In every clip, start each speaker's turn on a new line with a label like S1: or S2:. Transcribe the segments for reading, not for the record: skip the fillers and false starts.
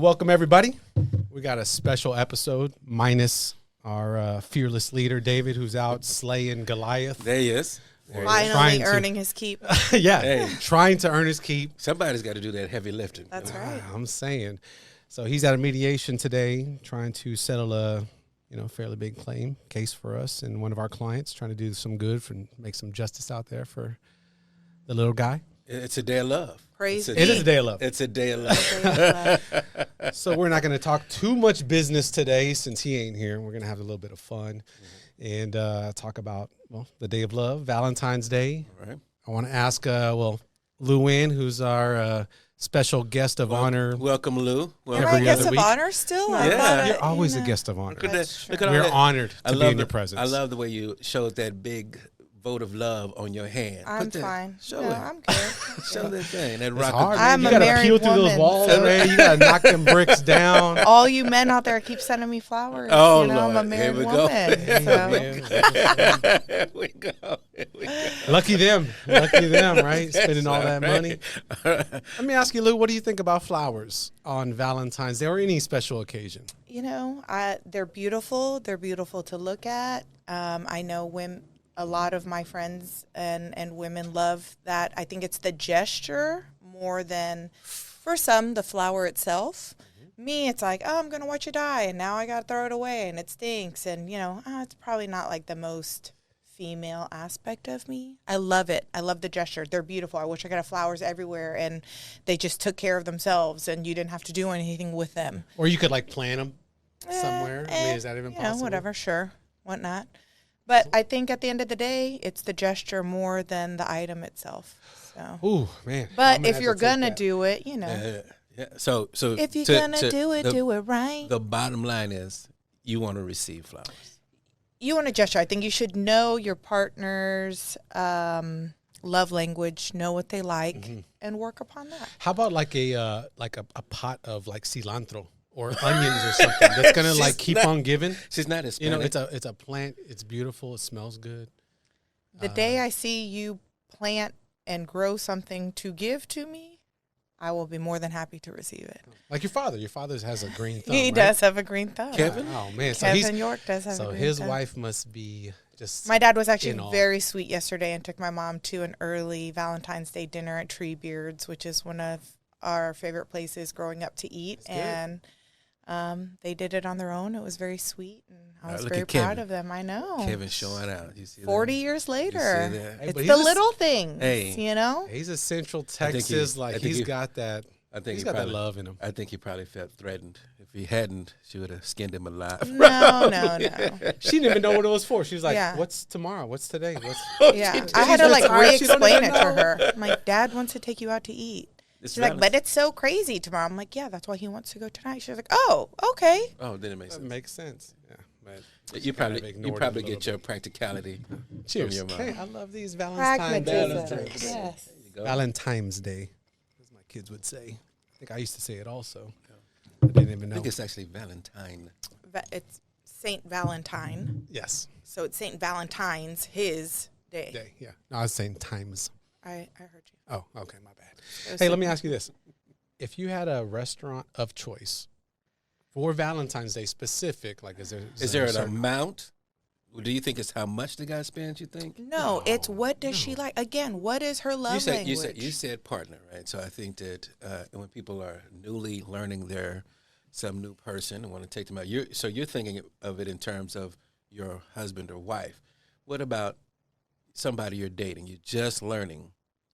S1: welcome everybody. We got a special episode minus our fearless leader, David, who's out slaying Goliath.
S2: There he is.
S3: Finally earning his keep.
S1: Trying to earn his keep.
S2: Somebody's got to do that heavy lifting.
S3: That's right.
S1: I'm saying. So he's at a mediation today trying to settle a fairly big case for us and one of our clients, trying to do some good and make some justice out there for the little guy.
S2: It's a day of love.
S3: Praise
S1: It is a day of love.
S2: It's a day of love.
S1: So we're not going to talk too much business today since he ain't here. We're going to have a little bit of fun and talk about, the day of love, Valentine's Day.
S2: All right.
S1: I want to ask, Luan, who's our special guest of honor.
S2: Welcome, Lou.
S3: Am I a guest of honor still?
S2: Yeah.
S1: You're always a guest of honor.
S2: Look at all
S1: We're
S2: that.
S1: honored to be in your presence.
S2: I love the way you showed that big vote of love on your hand.
S3: I'm fine.
S2: Show
S3: no,
S2: it.
S3: I'm good.
S2: Show that thing. That
S1: It's
S2: rock.
S1: hard,
S3: I'm
S1: man.
S3: a
S1: You got to
S3: married
S1: peel through those
S3: woman,
S1: walls,
S3: so-
S1: man. You got to knock them bricks down.
S3: All you men out there keep sending me flowers.
S2: Oh,
S3: I'm a
S2: Lord.
S3: married
S2: Here we
S3: woman.
S2: go.
S3: So.
S2: Here we go. Here we go.
S1: Lucky them, right? Spending all that money. Let me ask you, Lou, what do you think about flowers on Valentine's Day or any special occasion?
S3: They're beautiful. They're beautiful to look at. I know a lot of my friends and women love that. I think it's the gesture more than, for some, the flower itself. Me, it's like, I'm going to watch it die, and now I got to throw it away, and it stinks. And, it's probably not like the most female aspect of me. I love it. I love the gesture. They're beautiful. I wish I could have flowers everywhere, and they just took care of themselves, and you didn't have to do anything with them.
S1: Or you could, plant them somewhere. Is that even possible?
S3: Whatever, sure. What not? But I think at the end of the day, it's the gesture more than the item itself. So.
S1: Ooh, man.
S3: But if you're going to do it,
S2: Yeah. So
S3: if you're going to do it right.
S2: The bottom line is you want to receive flowers.
S3: You want a gesture. I think you should know your partner's love language, know what they like, and work upon that.
S1: How about a pot of cilantro or onions or something that's gonna keep on giving?
S2: She's not Hispanic.
S1: It's a plant. It's beautiful. It smells good.
S3: The day I see you plant and grow something to give to me, I will be more than happy to receive it.
S1: Like your father. Your father has a green thumb.
S3: He does have a green thumb.
S2: Kevin?
S1: Oh man.
S3: Kevin York does have a green thumb.
S1: So his wife must be just.
S3: My dad was actually very sweet yesterday and took my mom to an early Valentine's Day dinner at Treebeards, which is one of our favorite places growing up to eat. And they did it on their own. It was very sweet, and I was very proud of them. I know.
S2: Kevin's showing out. You see
S3: 40 years later.
S1: Hey,
S3: it's the little things,
S1: He's a Central Texas. He's got that. He's got that love in him.
S2: I think he probably felt threatened. If he hadn't, she would have skinned him alive.
S3: No.
S1: She didn't even know what it was for. She was like, "What's tomorrow? What's today?"
S3: I had to re-explain it to her. I'm like, Dad wants to take you out to eat. She's like, but it's so crazy tomorrow. I'm like, yeah, that's why he wants to go tonight. She was like, oh, okay.
S2: Oh, then it makes sense.
S1: That makes sense. Yeah, but
S2: you probably get your practicality.
S1: Cheers.
S2: From your mom.
S1: Hey, I love these Valentine's drinks.
S3: Yes.
S1: Valentine's Day, as my kids would say. I think I used to say it also. I didn't even know.
S2: I think it's actually Valentine.
S3: It's Saint Valentine.
S1: Yes.
S3: So it's Saint Valentine's, his day.
S1: Yeah. No, I was saying times.
S3: I heard you.
S1: Oh, okay, my bad. Hey, let me ask you this. If you had a restaurant of choice for Valentine's Day specific, is there
S2: an amount? Do you think it's how much the guy spends, you think?
S3: No, it's what does she like? Again, what is her love language?
S2: You said partner, right? So I think that when people are newly learning some new person and want to take them out, you're thinking of it in terms of your husband or wife. What about somebody you're dating? You're just learning.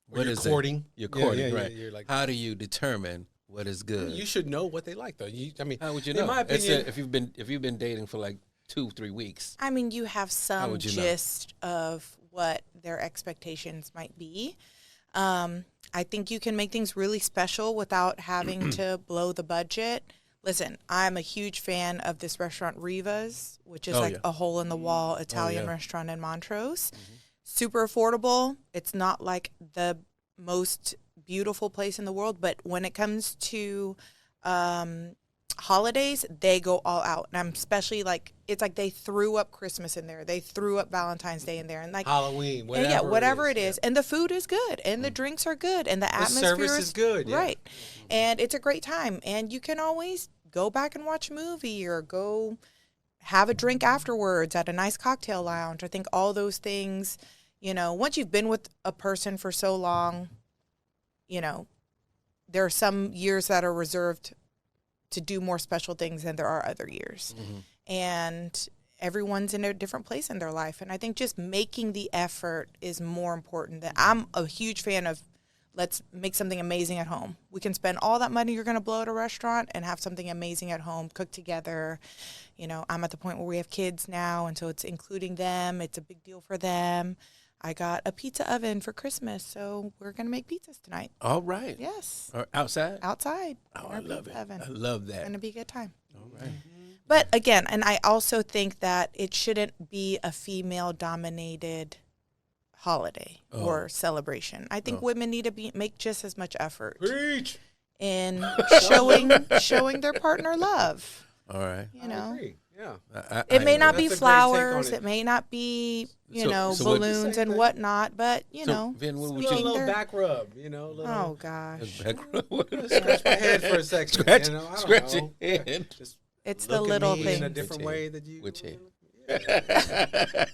S1: What is courting?
S2: You're courting, right?
S1: You're like,
S2: how do you determine what is good?
S1: You should know what they like, though.
S2: How would you know?
S1: In my opinion,
S2: if you've been dating for 2-3 weeks.
S3: I mean, you have some gist of what their expectations might be. I think you can make things really special without having to blow the budget. Listen, I'm a huge fan of this restaurant Riva's, which is a hole-in-the-wall Italian restaurant in Montrose. Mm-hmm. Super affordable. It's not like the most beautiful place in the world, but when it comes to holidays, they go all out. And I'm especially like, it's like they threw up Christmas in there. They threw up Valentine's Day in there. And like
S1: Halloween, whatever.
S3: yeah, whatever it is.
S1: Yeah.
S3: And the food is good. And the drinks are good. And the atmosphere
S1: service is good. Yeah.
S3: Right. And it's a great time. And you can always go back and watch a movie or go have a drink afterwards at a nice cocktail lounge. I think all those things, you know, once you've been with a person for so long, you know, there are some years that are reserved to do more special things than there are other years. And everyone's in a different place in their life. And I think just making the effort is more important. I'm a huge fan of let's make something amazing at home. We can spend all that money you're going to blow at a restaurant and have something amazing at home, cook together. You know, I'm at the point where we have kids now, and so it's including them. It's a big deal for them. I got a pizza oven for Christmas, so we're going to make pizzas tonight.
S2: All right.
S3: Yes.
S2: Or outside?
S3: Outside.
S2: Oh, I love it.
S3: Oven.
S2: I love that.
S3: It's going to be a good time.
S2: All right.
S3: But again, and I also think that it shouldn't be a female-dominated holiday or celebration. I think women need to make just as much effort
S1: Preach.
S3: in showing their partner love.
S2: All right.
S3: You know,
S1: I agree. Yeah.
S3: it may not be
S1: That's a great take on
S3: flowers.
S1: it.
S3: It may not be
S2: So
S3: balloons and whatnot. But you know,
S2: Vin, what would
S1: A
S3: speaking
S1: little
S3: their-
S1: back rub, you know. A little,
S3: oh gosh,
S1: scratch my head for a second.
S2: Scratch,
S1: you know, I don't
S2: scratch
S1: know.
S2: your head.
S1: Just
S3: it's
S1: look
S3: the
S1: at
S3: little
S1: me
S3: things.
S1: in a different way that you.
S2: Which head?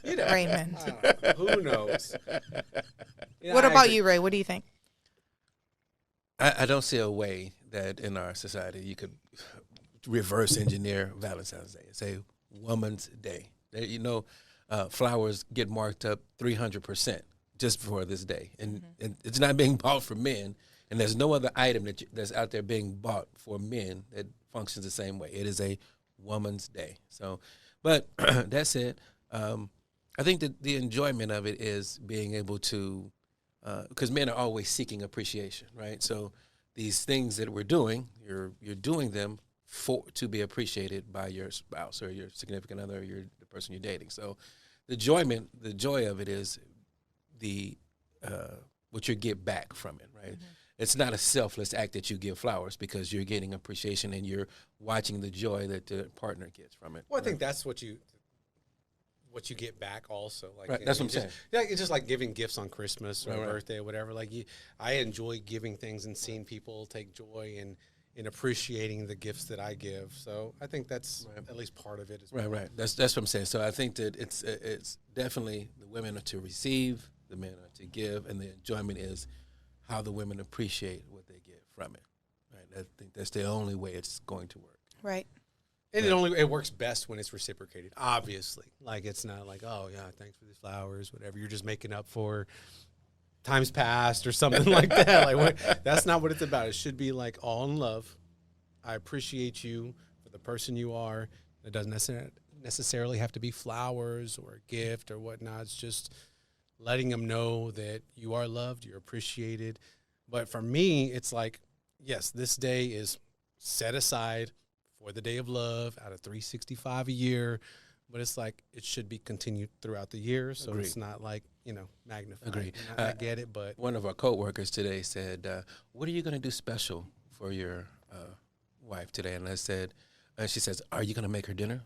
S1: You know,
S3: Raymond.
S1: I don't know. Who knows? You know,
S3: What
S1: I
S3: about
S1: agree.
S3: you, Ray? What do you think?
S2: I don't see a way that in our society you could reverse engineer Valentine's Day and say Woman's Day. You know, flowers get marked up 300% just for this day, and it's not being bought for men. And there's no other item that's out there being bought for men that functions the same way. It is a Woman's Day. So, but that said, I think that the enjoyment of it is being able to, because men are always seeking appreciation, right? So these things that we're doing, you're doing them to be appreciated by your spouse or your significant other, or the person you're dating. So the joy of it is what you get back from it, right? It's not a selfless act that you give flowers because you're getting appreciation and you're watching the joy that the partner gets from it.
S1: Well, I think that's what you get back also. Like,
S2: Right, that's what I'm saying.
S1: Yeah, it's just like giving gifts on Christmas or
S2: Right.
S1: birthday or whatever. Like I enjoy giving things and seeing people take joy in appreciating the gifts that I give. So I think that's at least part of it as well.
S2: Right. That's what I'm saying. So I think that it's definitely the women are to receive, the men are to give, and the enjoyment is how the women appreciate what they get from it. Right. I think that's the only way it's going to work.
S3: Right.
S1: And it works best when it's reciprocated, obviously. Like, it's not like, oh, yeah, thanks for these flowers, whatever. You're just making up for times past or something like that. Like, that's not what it's about. It should be like all in love. I appreciate you for the person you are. It doesn't necessarily have to be flowers or a gift or whatnot. It's just letting them know that you are loved, you're appreciated. But for me, it's like, yes, this day is set aside for the day of love out of 365 a year, but it's like it should be continued throughout the year, so
S2: Agreed.
S1: it's not like, magnified.
S2: Agreed.
S1: I get it, but
S2: One of our coworkers today said, what are you going to do special for your wife today? And she says, are you going to make her dinner?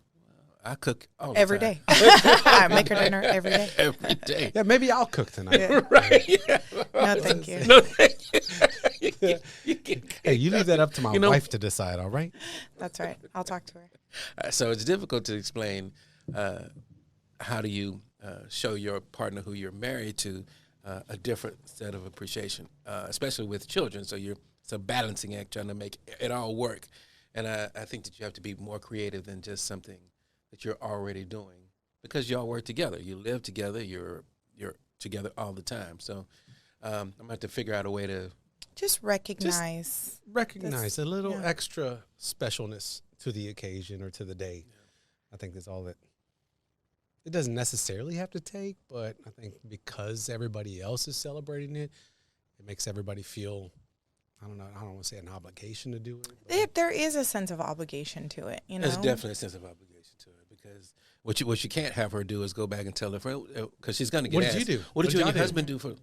S2: I cook all the
S3: Every
S2: time.
S3: day. I make her dinner every day.
S2: Every day.
S1: yeah, maybe I'll cook tonight.
S3: Yeah.
S2: Right. Yeah.
S3: No, thank you.
S2: No, thank you. You can-
S1: Hey, you leave that up to my
S2: You know-
S1: wife to decide, all right?
S3: That's right. I'll talk to her.
S2: So it's difficult to explain how do you show your partner who you're married to a different set of appreciation, especially with children. So it's a balancing act trying to make it all work. And I think that you have to be more creative than just something that you're already doing because y'all work together. You live together. You're together all the time. So I'm going to have to figure out a way to
S3: Just recognize.
S1: Recognize a little
S3: yeah.
S1: extra specialness to the occasion or to the day. I think that's all that it doesn't necessarily have to take, but I think because everybody else is celebrating it, it makes everybody feel, I don't want to say an obligation to do it.
S3: There is a sense of obligation to it, you know.
S2: There's definitely a sense of obligation to it because what you can't have her do is go back and tell her friend because she's going to get
S1: What
S2: asked.
S1: did you do?
S2: What did you and
S1: y'all
S2: your husband do for?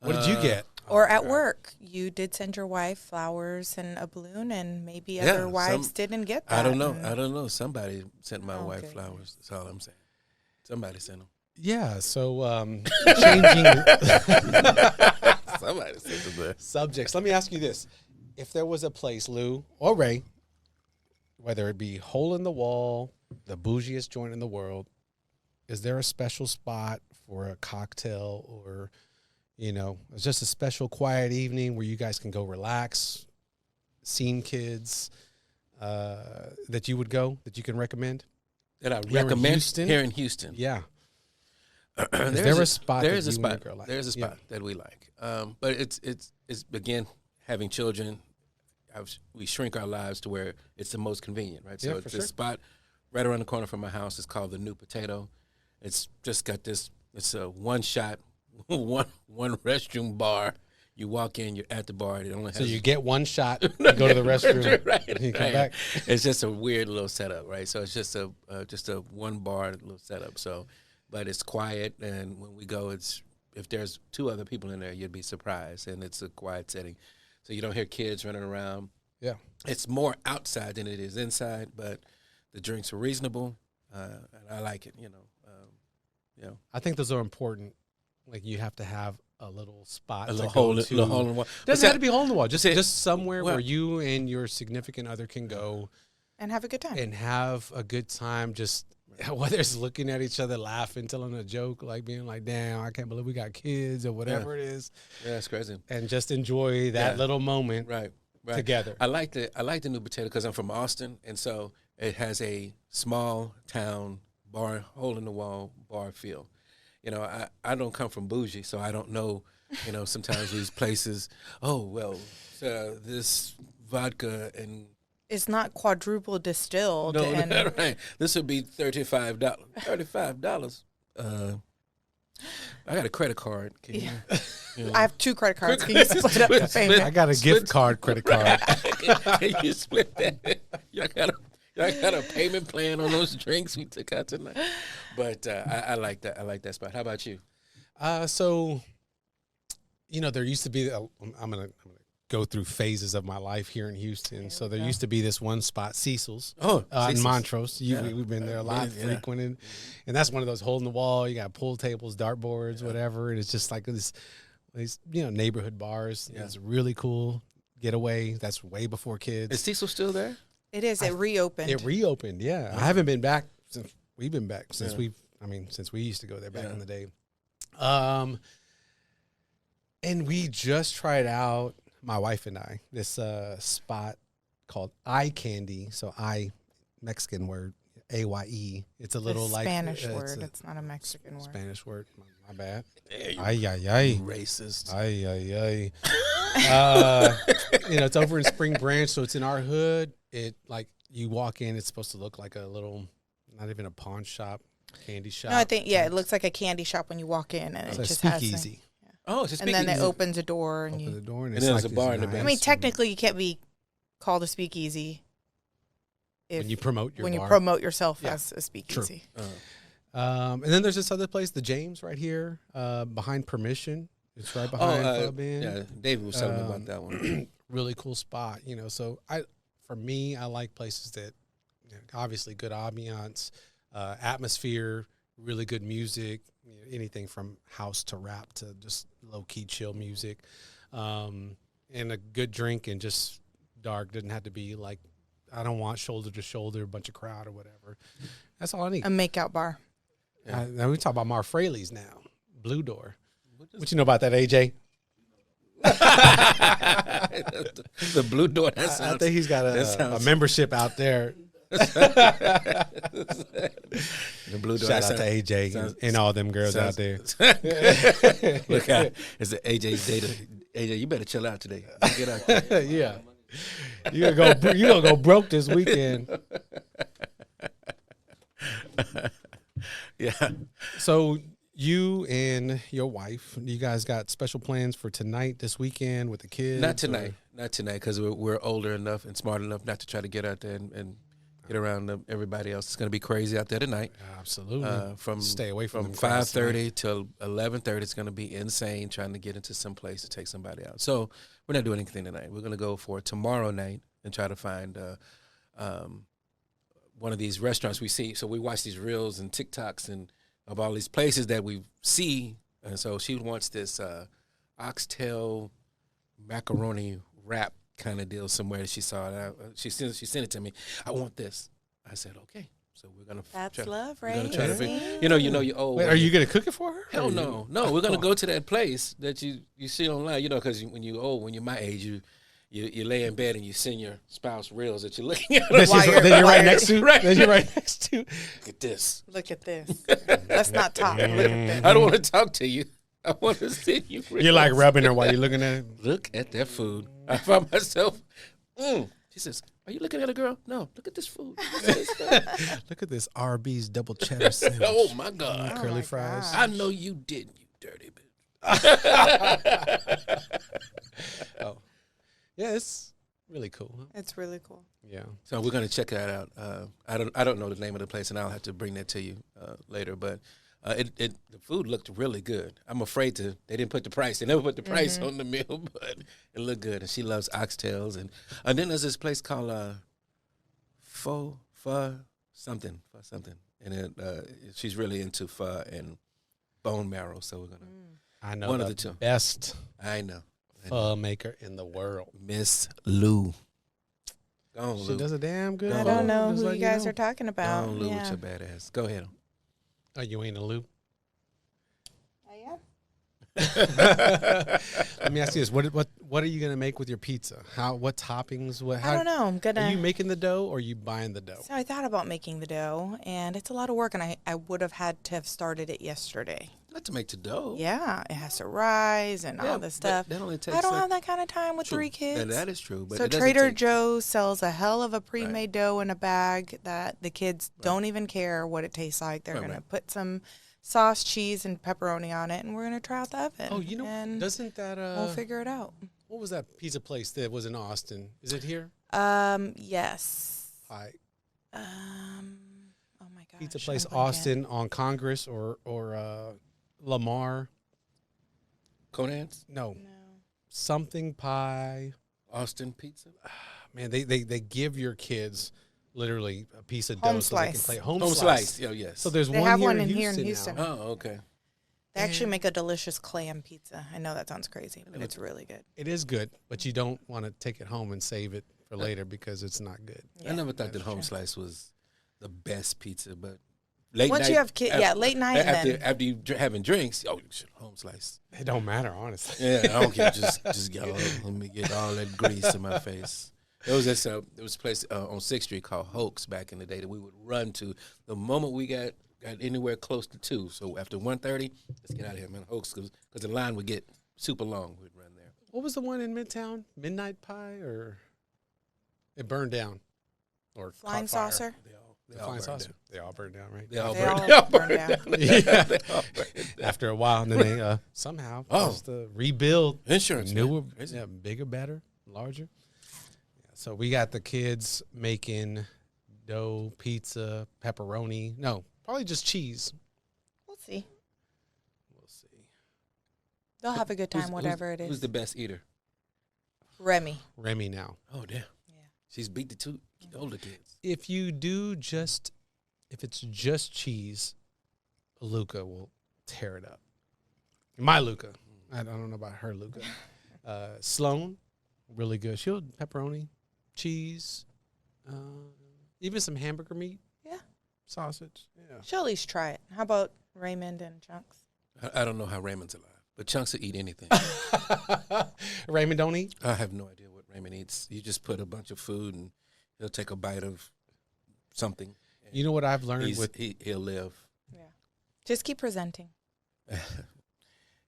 S1: What did you get?
S3: Or at work, you did send your wife flowers and a balloon, and maybe other wives didn't get that.
S2: I don't know. Somebody sent my wife
S3: good.
S2: flowers. That's all I'm saying. Somebody sent them.
S1: Yeah, so changing
S2: Somebody sent them.
S1: subjects. Let me ask you this. If there was a place, Lou or Ray, whether it be hole in the wall, the bougiest joint in the world, is there a special spot for a cocktail or, it's just a special quiet evening where you guys can go relax, scene kids, that you would go, that you can recommend?
S2: That I
S1: Here in
S2: recommend
S1: Houston?
S2: here in Houston.
S1: Yeah.
S2: There's
S1: a spot
S2: There's
S1: that
S2: a
S1: you and
S2: spot.
S1: your girl like?
S2: There's a spot that we like. But it's again, having children, we shrink our lives to where it's the most convenient, right? So
S1: Yeah,
S2: it's
S1: for
S2: this
S1: sure.
S2: spot right around the corner from my house. It's called the New Potato. It's just got this. It's a one shot, one restroom bar. You walk in, you're at the bar. It only has
S1: So you get one shot, you go to the restroom,
S2: right,
S1: and you come
S2: right.
S1: back.
S2: It's just a weird little setup, right? So it's just a one bar little setup. So, but it's quiet, and when we go, if there's two other people in there, you'd be surprised, and it's a quiet setting, so you don't hear kids running around.
S1: Yeah.
S2: It's more outside than it is inside, but the drinks are reasonable, and I like it.
S1: I think those are important. Like you have to have a little spot,
S2: A
S1: to
S2: little
S1: go
S2: hole,
S1: to.
S2: little hole in the wall.
S1: Doesn't have to be hole in the wall. Just
S2: What's that?
S1: just somewhere
S2: Well-
S1: where you and your significant other can go
S3: And have a good time.
S1: and have a good time. Just whether it's looking at each other, laughing, telling a joke, like being like, "Damn, I can't believe we got kids," or whatever it is,
S2: Yeah, it's crazy.
S1: and just enjoy that
S2: Yeah.
S1: little moment
S2: Right.
S1: together.
S2: I like the New Potato because I'm from Austin, and so it has a small town bar, hole in the wall bar feel. I don't come from bougie, so I don't know. Sometimes these places. Oh well, this vodka and
S3: It's not quadruple distilled.
S2: no,
S3: and
S2: right. This would be $35. $35. I got a credit card. Can you?
S3: I have 2 credit cards. Can you split up the payment?
S1: I got a gift card, credit card.
S2: Can you split that? Y'all got a payment plan on those drinks we took out tonight. But I like that. I like that spot. How about you?
S1: So, there used to be. I'm gonna go through phases of my life here in Houston. So there used to be this one spot, Cecil's.
S2: Oh,
S1: in
S2: Cecil's.
S1: Montrose.
S2: Yeah.
S1: We've been there a lot,
S2: Yeah.
S1: frequented, and that's one of those hole in the wall. You got pool tables, dartboards, whatever, and it's just like these neighborhood bars.
S2: Yeah.
S1: It's really cool getaway. That's way before kids.
S2: Is Cecil still there?
S3: It is. It reopened.
S1: It reopened. Yeah, I haven't been back since we've been back since
S2: Yeah.
S1: since we used to go there back
S2: Yeah.
S1: in the day. And we just tried out, my wife and I, this spot called Eye Candy. So Mexican word, AYE. It's a little like
S3: Spanish
S1: it's
S3: word.
S1: a
S3: It's not a Mexican word.
S1: Spanish word. My bad.
S2: Yeah, you
S1: Ay ay ay.
S2: racist.
S1: Ay ay ay. It's over in Spring Branch, so it's in our hood. It like you walk in, it's supposed to look like a little, not even a pawn shop, candy shop.
S3: No, I think it looks like a candy shop when you walk in, and
S1: It's
S3: it
S1: a
S3: just has.
S1: speakeasy.
S2: Oh, it's a
S3: And then it
S2: speakeasy.
S3: opens a door, and
S1: Open the
S3: you.
S1: door, and
S2: And
S1: it's
S2: then
S1: like
S2: there's a
S1: this
S2: bar in the back.
S3: I mean,
S1: nice-
S3: technically, you can't be called a speakeasy if
S1: when you promote your
S3: when
S1: bar.
S3: you promote yourself
S1: Yeah.
S3: as a speakeasy.
S1: And then there's this other place, the James, right here, behind Permission. It's right behind Club Inn.
S2: yeah. David was telling me about that one.
S1: Really cool spot, So for me, I like places that, obviously good ambiance, atmosphere, really good music, anything from house to rap to just low key chill music, and a good drink and just dark. Doesn't have to be like, I don't want shoulder to shoulder, a bunch of crowd or whatever. That's all I need.
S3: A makeout bar.
S1: Now we talk about Mar Fraley's now. Blue Door. What you know about that, AJ?
S2: The Blue Door. That
S1: I
S2: sounds.
S1: think he's got
S2: that
S1: a
S2: sounds-
S1: membership out there.
S2: The Blue Door.
S1: Shout
S2: that
S1: out to
S2: sounds-
S1: AJ
S2: sounds-
S1: and all them girls out there.
S2: Look out! It's the AJ's data. AJ, you better chill out today. Get out there.
S1: Yeah, you gonna go broke this weekend.
S2: Yeah.
S1: So you and your wife, you guys got special plans for tonight, this weekend with the kids?
S2: Not tonight, because we're older enough and smart enough not to try to get out there and get around everybody else. It's going to be crazy out there tonight.
S1: Absolutely.
S2: From
S1: Stay away from
S2: from
S1: the crowds
S2: 5:30 till 11:30. It's going to be insane trying to get into some place to take somebody out. So we're not doing anything tonight. We're going to go for tomorrow night and try to find one of these restaurants we see. So we watch these reels and TikToks and of all these places that we see. And so she wants this oxtail macaroni wrap kind of deal somewhere that she saw it. She sent it to me. I want this. I said, okay. So we're gonna.
S3: That's love, right?
S2: We're gonna try to figure. You old.
S1: Wait, are you gonna cook it for her?
S2: Hell no, no. We're gonna go to that place that you see online. Because when you're my age, you lay in bed and you send your spouse reels that you're looking at.
S1: Then you're right next to.
S2: Right.
S1: Then you're right next to.
S2: Look at this.
S3: Look at this. Let's not talk. Look at this.
S2: I don't want to talk to you. I want to send you reels.
S1: You're like rubbing her while you're looking at it.
S2: Look at that food. I found myself. She says, "Are you looking at a girl?" No. Look at this food.
S1: Look at this Arby's double cheddar sandwich.
S2: Oh my God.
S1: Curly
S3: my
S1: fries.
S3: gosh.
S2: I know you didn't, you dirty bitch.
S1: Oh, yeah, it's really cool. Huh?
S3: It's really cool.
S1: Yeah.
S2: So we're gonna check that out. I don't know the name of the place, and I'll have to bring that to you later. But the food looked really good. I'm afraid they didn't put the price. They never put the price on the meal, but it looked good. And she loves oxtails, and then there's this place called pho something, and she's really into pho and bone marrow. So we're gonna.
S1: I know
S2: One of
S1: the
S2: the two.
S1: best
S2: I know.
S1: pho maker in the world.
S2: Miss Lou. Go on,
S1: She
S2: Lou.
S1: does a damn good.
S3: I
S2: Oh,
S3: don't know
S1: Just
S3: who
S1: let
S3: you guys
S1: know.
S3: are talking
S2: Go
S3: about.
S2: on, Lou, with
S3: Yeah.
S2: your badass. Go ahead.
S1: Oh, you ain't a loop.
S3: I am.
S1: Let me ask you this: what are you gonna make with your pizza? What toppings?
S3: I don't know. I'm gonna.
S1: Are you making the dough or are you buying the dough?
S3: So I thought about making the dough, and it's a lot of work, and I would have had to have started it yesterday.
S2: Not to make the dough.
S3: Yeah, it has to rise and all this stuff.
S2: That only takes
S3: I don't
S2: like,
S3: have that kind of time with
S2: true.
S3: 3 kids.
S2: And that is true. But
S3: So
S2: it doesn't
S3: Trader
S2: take-
S3: Joe's sells a hell of a pre-made dough in a bag that the kids don't even care what it tastes like. They're
S2: Right,
S3: going to
S2: right.
S3: put some sauce, cheese, and pepperoni on it, and we're going to try out the oven.
S1: Oh, you know,
S3: and
S1: doesn't that
S3: we'll figure it out.
S1: what was that pizza place that was in Austin? Is it here?
S3: Yes.
S1: Oh
S3: my gosh.
S1: Pizza place
S3: I'm blanking.
S1: Austin on Congress or Lamar.
S2: Conan's?
S1: No,
S3: No.
S1: something pie.
S2: Austin Pizza?
S1: Man, they give your kids literally a piece of
S3: Home
S1: dough so they can
S3: slice.
S1: play home
S2: Home
S1: slice.
S2: Slice. Oh, yes.
S1: So there's
S3: They
S1: one
S3: have
S1: here
S3: one
S1: in
S3: in here in
S1: Houston.
S3: Houston.
S1: Now.
S2: Oh, okay.
S3: They actually make a delicious clam pizza. I know that sounds crazy, but it's really good.
S1: It is good, but you don't want to take it home and save it for later because it's not good.
S2: I never thought that Home Slice was the best pizza, but late
S3: Once
S2: night,
S3: you have kids, yeah, late night then.
S2: after you having drinks, Home Slice.
S1: It don't matter, honestly.
S2: Yeah, I don't care. Just go. Let me get all that grease in my face. There was a place on 6th Street called Hoax back in the day that we would run to the moment we got anywhere close to 2. So after 1:30, let's get out of here, man. Hoax, because the line would get super long. We'd run there.
S1: What was the one in Midtown? Midnight Pie, or it burned down, or
S3: Flying
S1: caught fire?
S3: saucer.
S1: The flying saucer. They all burned down, right?
S2: They all
S3: They
S2: burned
S3: all
S2: down.
S3: burned down.
S1: Yeah.
S2: They all burned down.
S1: After a while, and then they somehow supposed to rebuild.
S2: Insurance,
S1: newer,
S2: man. Crazy.
S1: yeah, bigger, better, larger. Yeah, so we got the kids making dough, pizza, pepperoni. No, probably just cheese.
S3: We'll see.
S1: We'll see.
S3: They'll have a good time, whatever it
S2: Who's
S3: is.
S2: the best eater?
S3: Remy.
S1: Remy now.
S2: Oh, damn.
S3: Yeah.
S2: She's beat the 2 older kids.
S1: If it's just cheese, Luca will tear it up. My Luca. I don't know about her Luca. Sloan, really good. She'll pepperoni, cheese, even some hamburger meat.
S3: Yeah.
S1: Sausage. Yeah.
S3: She'll at least try it. How about Raymond and Chunks?
S2: I don't know how Raymond's alive, but Chunks will eat anything.
S1: Raymond don't eat?
S2: I have no idea what Raymond eats. You just put a bunch of food and he'll take a bite of something.
S1: You know what I've learned with
S2: he'll live.
S3: Yeah. Just keep presenting.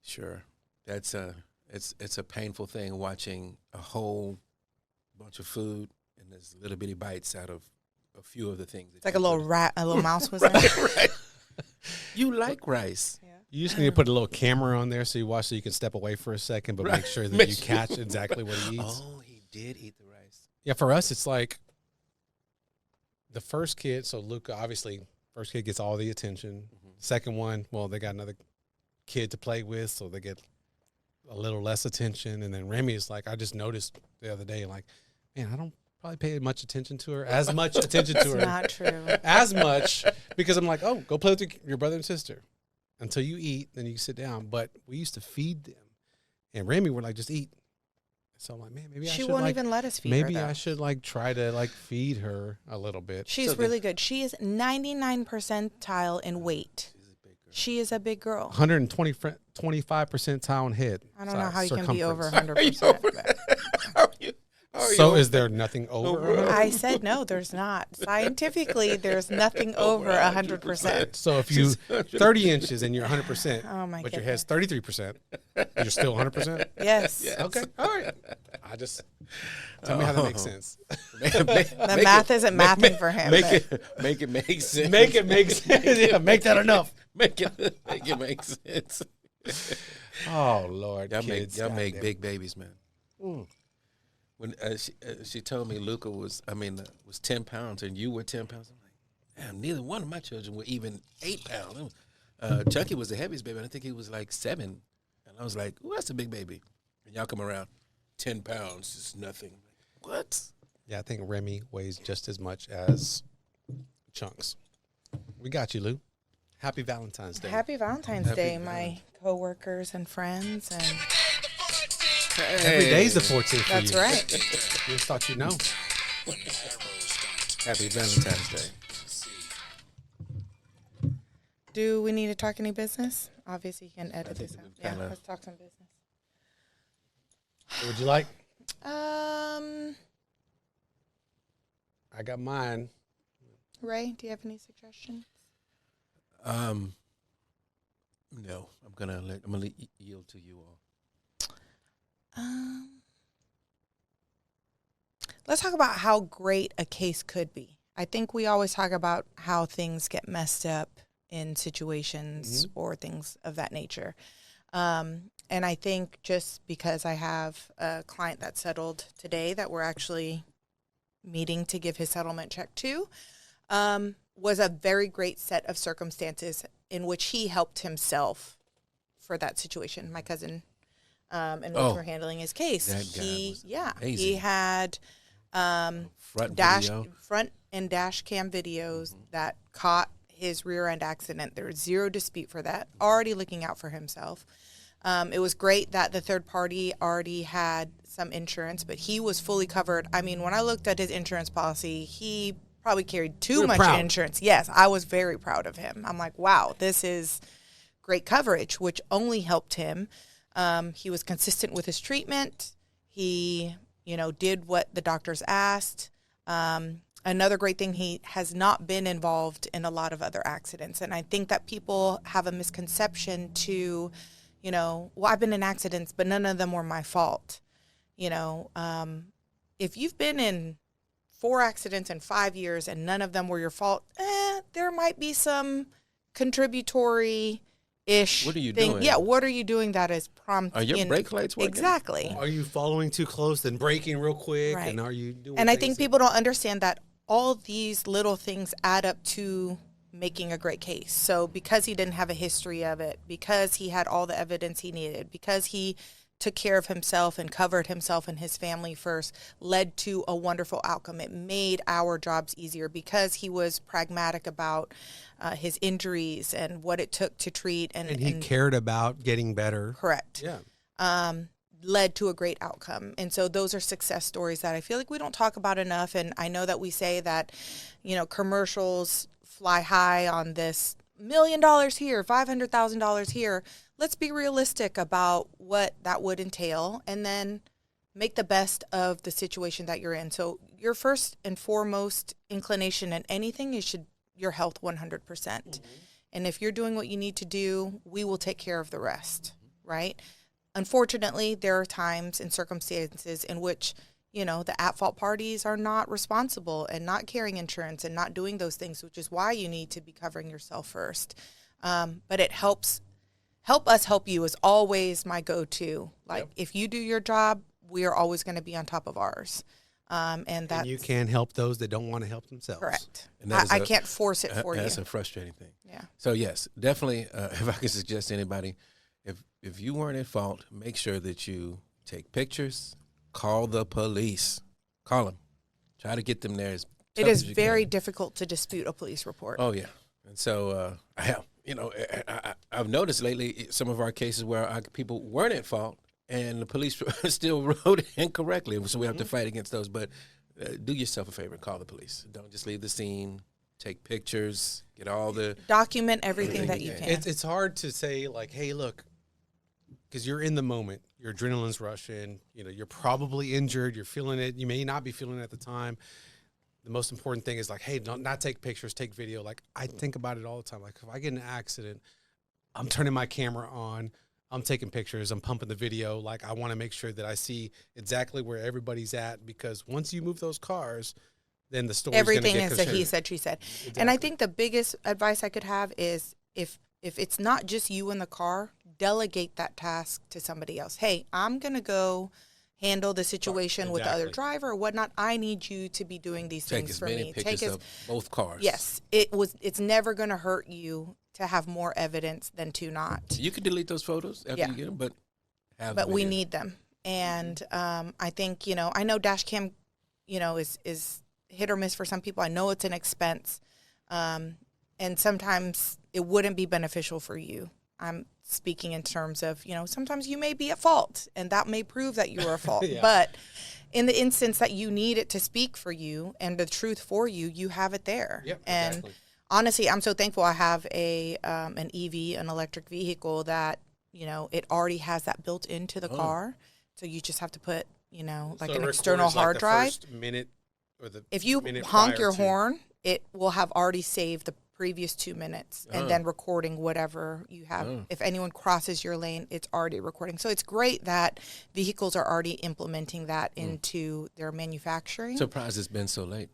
S2: Sure. That's it's a painful thing watching a whole bunch of food and there's little bitty bites out of a few of the things.
S3: It's like a little rat, a little mouse was in it.
S2: Right. You like rice.
S3: Yeah.
S1: you just need to put a little camera on there so you watch so you can step away for a second, but
S2: Right.
S1: make sure that
S2: Make
S1: you
S2: sure.
S1: catch exactly what he eats.
S2: Oh, he did eat the rice.
S1: Yeah, for us it's like the first kid, so Luca, obviously, first kid gets all the attention. Second one, well, they got another kid to play with, so they get a little less attention. And then Remy is like, I just noticed the other day, like, man, I don't probably pay much attention to her, as much attention to her.
S3: It's not true.
S1: As much, because I'm like, oh, go play with your brother and sister until you eat, then you sit down. But we used to feed them. And Remy would like, just eat. So I'm like, man, maybe I should.
S3: She won't
S1: like,
S3: even let us feed her.
S1: maybe
S3: though.
S1: I should like try to like feed her a little bit.
S3: She's really good. She is 99 percentile in weight. She is a big girl.
S1: 125 percentile in head.
S3: I don't know how you can be over
S1: circumference.
S3: 100%.
S2: How are you?
S1: So is there nothing over?
S3: I said no, there's not. Scientifically, there's nothing over 100%.
S1: So if you 30 inches and you're 100%,
S3: Oh my
S1: but your
S3: goodness.
S1: head's 33%, you're still 100%?
S3: Yes.
S1: Okay. All right. Tell me how that makes sense.
S3: The math isn't mathing for him.
S2: Make
S3: but
S2: it make sense.
S1: Make it make sense. Yeah, make that enough.
S2: make it make sense.
S1: Oh, Lord.
S2: Y'all
S1: kids,
S2: make
S1: goddamn.
S2: big babies, man. When she told me Luca was 10 pounds and you were 10 pounds, I'm like, damn, neither one of my children were even 8 pounds. Chucky was the heaviest baby, and I think he was like 7. And I was like, ooh, that's a big baby. And y'all come around, 10 pounds is nothing. What?
S1: Yeah, I think Remy weighs just as much as Chunks. We got you, Lou. Happy Valentine's Day.
S3: Happy Valentine's Day, my coworkers and friends. And
S1: Every day's the 14th for
S3: that's
S1: you.
S3: right.
S1: Just thought you know.
S2: Happy Valentine's Day.
S3: Do we need to talk any business? Obviously, you can edit
S2: think
S3: this out.
S2: we've
S3: Yeah,
S2: kinda-
S3: let's talk some business.
S1: What would you like?
S3: Ray,
S1: I got mine.
S3: do you have any suggestions?
S2: No, I'm gonna yield to you all.
S3: Let's talk about how great a case could be. I think we always talk about how things get messed up in situations or things of that nature. And I think just because I have a client that settled today that we're actually meeting to give his settlement check to, was a very great set of circumstances in which he helped himself for that situation. My cousin and which we're handling his case.
S2: That guy was amazing.
S3: He had front and dash cam videos that caught his rear end accident. There was zero dispute for that. Already looking out for himself. It was great that the third party already had some insurance, but he was fully covered. I mean, when I looked at his insurance policy, he probably carried too much insurance. Yes, I was very proud of him. I'm like, wow, this is great coverage, which only helped him. He was consistent with his treatment. He, did what the doctors asked. Another great thing, he has not been involved in a lot of other accidents. And I think that people have a misconception to, I've been in accidents, but none of them were my fault. If you've been in 4 accidents in 5 years and none of them were your fault, there might be some contributory-ish
S2: What are you
S3: thing.
S2: doing?
S3: Yeah, what are you doing that is prompt?
S2: Are your brake lights working?
S3: Exactly.
S1: Are you following too close, then braking real quick?
S3: Right.
S1: And are you doing
S3: And I
S1: things
S3: think people don't understand that all these little things add up to making a great case. So because he didn't have a history of it, because he had all the evidence he needed, because he took care of himself and covered himself and his family first, led to a wonderful outcome. It made our jobs easier because he was pragmatic about his injuries and what it took to treat.
S1: And he cared about getting better.
S3: Correct.
S1: Yeah.
S3: Led to a great outcome. And so those are success stories that I feel like we don't talk about enough. And I know that we say that, commercials fly high on this $1 million here, $500,000 here. Let's be realistic about what that would entail and then make the best of the situation that you're in. So your first and foremost inclination in anything is your health 100%. And if you're doing what you need to do, we will take care of the rest, right? Unfortunately, there are times and circumstances in which, the at-fault parties are not responsible and not carrying insurance and not doing those things, which is why you need to be covering yourself first. But it help us help you is always my go-to. Like, if you do your job, we are always going to be on top of ours. And that's
S1: you can't help those that don't want to help themselves.
S3: correct.
S2: And that is
S3: I can't force it for you.
S2: That's a frustrating thing.
S3: Yeah.
S2: So yes, definitely. If I could suggest to anybody, if you weren't at fault, make sure that you take pictures, call the police, call them, try to get them there.
S3: It is very difficult to dispute a police report.
S2: Oh yeah, and so I have, I've noticed lately some of our cases where people weren't at fault and the police still wrote incorrectly, so we have to fight against those. But do yourself a favor and call the police. Don't just leave the scene. Take pictures. Get all the
S3: document everything that you can.
S1: It's hard to say like, hey, look, because you're in the moment, your adrenaline's rushing. You're probably injured. You're feeling it. You may not be feeling it at the time. The most important thing is like, hey, don't not take pictures, take video. Like I think about it all the time. Like if I get in an accident, I'm turning my camera on, I'm taking pictures, I'm pumping the video. Like I want to make sure that I see exactly where everybody's at, because once you move those cars, then the story's
S3: everything
S1: gonna get
S3: is that he
S1: considered.
S3: said, she said.
S1: Exactly.
S3: And I think the biggest advice I could have is if it's not just you in the car, delegate that task to somebody else. Hey, I'm going to go handle the situation with the other driver or whatnot. I need you to be doing these things for me.
S2: Take as many pictures of both cars.
S3: Yes. It's never going to hurt you to have more evidence than to not.
S2: You can delete those photos after you get them, but
S3: we need them. And I think, I know dash cam, is hit or miss for some people. I know it's an expense. And sometimes it wouldn't be beneficial for you. I'm speaking in terms of, sometimes you may be at fault and that may prove that you were at fault.
S1: Yeah.
S3: But in the instance that you need it to speak for you and the truth for you, you have it there.
S1: Yep,
S3: and
S1: exactly.
S3: honestly, I'm so thankful I have an EV, an electric vehicle that, it already has that built into the car. So you just have to put, like
S1: So
S3: an
S1: it
S3: external
S1: records, like,
S3: hard
S1: the
S3: drive.
S1: first minute or the
S3: If you
S1: minute
S3: honk
S1: prior
S3: your
S1: to-
S3: horn, it will have already saved the previous 2 minutes and then recording whatever you have. If anyone crosses your lane, it's already recording. So it's great that vehicles are already implementing that into their manufacturing.
S2: Surprised it's been so late.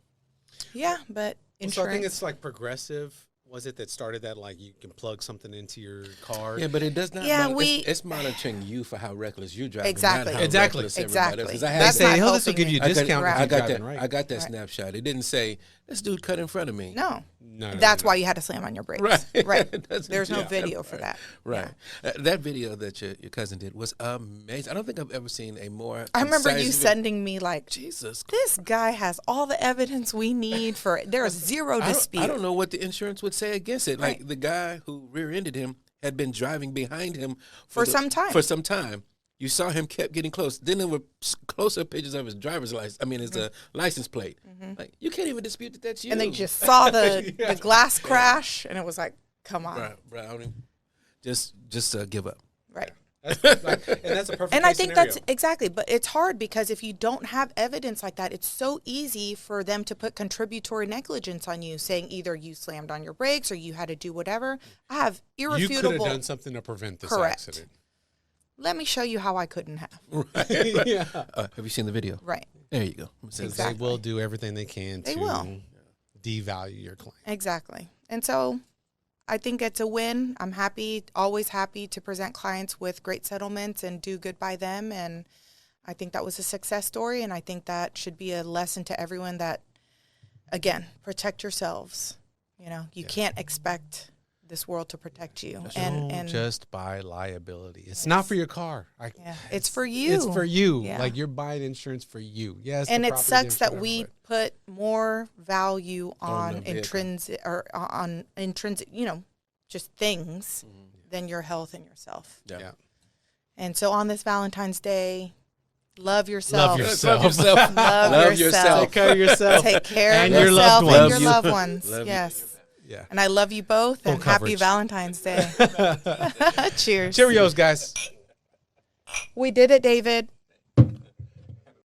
S3: Yeah, but
S1: So
S3: insurance.
S1: I think it's like Progressive. Was it that started that? Like you can plug something into your car.
S2: Yeah, but it does not.
S3: Yeah,
S2: it's monitoring you for how reckless you're driving.
S3: Exactly.
S2: Not how
S1: Exactly.
S2: reckless everybody
S3: Exactly.
S2: else. 'Cause I had
S3: That's
S1: They
S3: not
S1: say, oh, this will
S3: helping
S1: give you
S3: me.
S1: a discount if
S2: I
S1: you're
S2: got
S1: driving
S2: that.
S1: right.
S2: I got that snapshot. It didn't say this dude cut in front of me.
S3: No.
S1: No,
S3: That's why you had to slam on your brakes. Right.
S2: That's-
S3: There's no
S2: yeah.
S3: video for that.
S2: Right. That video that your cousin did was amazing. I don't think I've ever seen a more.
S3: I remember you
S2: concise
S3: sending me like,
S2: Jesus.
S3: this guy has all the evidence we need for it. There is zero dispute.
S2: I don't know what the insurance would say against it. Like
S3: Right.
S2: the guy who rear-ended him had been driving behind him
S3: some time.
S2: For some time. You saw him kept getting close. Then there were close-up pictures of his driver's license. I mean, his license plate. Like you can't even dispute that that's you.
S3: And they just saw the glass crash, and it was like, come on.
S2: Right. I don't just give up.
S3: Right.
S1: and that's a perfect.
S3: And I
S1: case
S3: think
S1: scenario.
S3: that's exactly, but it's hard because if you don't have evidence like that, it's so easy for them to put contributory negligence on you, saying either you slammed on your brakes or you had to do whatever. I have irrefutable.
S1: You could have done something to prevent this
S3: Correct.
S1: accident.
S3: Let me show you how I couldn't have.
S2: Right.
S1: Yeah.
S2: Have you seen the video?
S3: Right.
S2: There you go.
S3: Exactly.
S1: They will do everything they can
S3: They
S1: to
S3: will.
S1: devalue your claim.
S3: Exactly. And so I think it's a win. I'm happy, always happy to present clients with great settlements and do good by them. And I think that was a success story. And I think that should be a lesson to everyone that, again, protect yourselves. You can't expect this world to protect you.
S1: Don't just buy liability. It's not for your car.
S3: It's for you.
S1: It's for you.
S3: Yeah.
S1: Like you're buying insurance for you. Yes.
S3: And
S1: the
S3: it
S1: property
S3: sucks that
S1: damage,
S3: we
S1: whatever,
S3: put more value on
S2: the vehicle.
S3: intrinsic, just things than your health and yourself.
S1: but- yeah.
S3: And so on this Valentine's Day, love yourself.
S1: Love yourself.
S3: Love
S2: Love yourself.
S1: Take care of yourself.
S3: Take care
S1: And
S3: of
S1: your
S3: yourself
S1: loved
S3: and
S1: ones.
S3: your loved ones.
S2: Love you.
S3: Yes.
S1: Yeah.
S3: And I love you both.
S1: Full
S3: And happy
S1: coverage.
S3: Valentine's Day. Cheers.
S1: Cheerios, guys.
S3: We did it, David.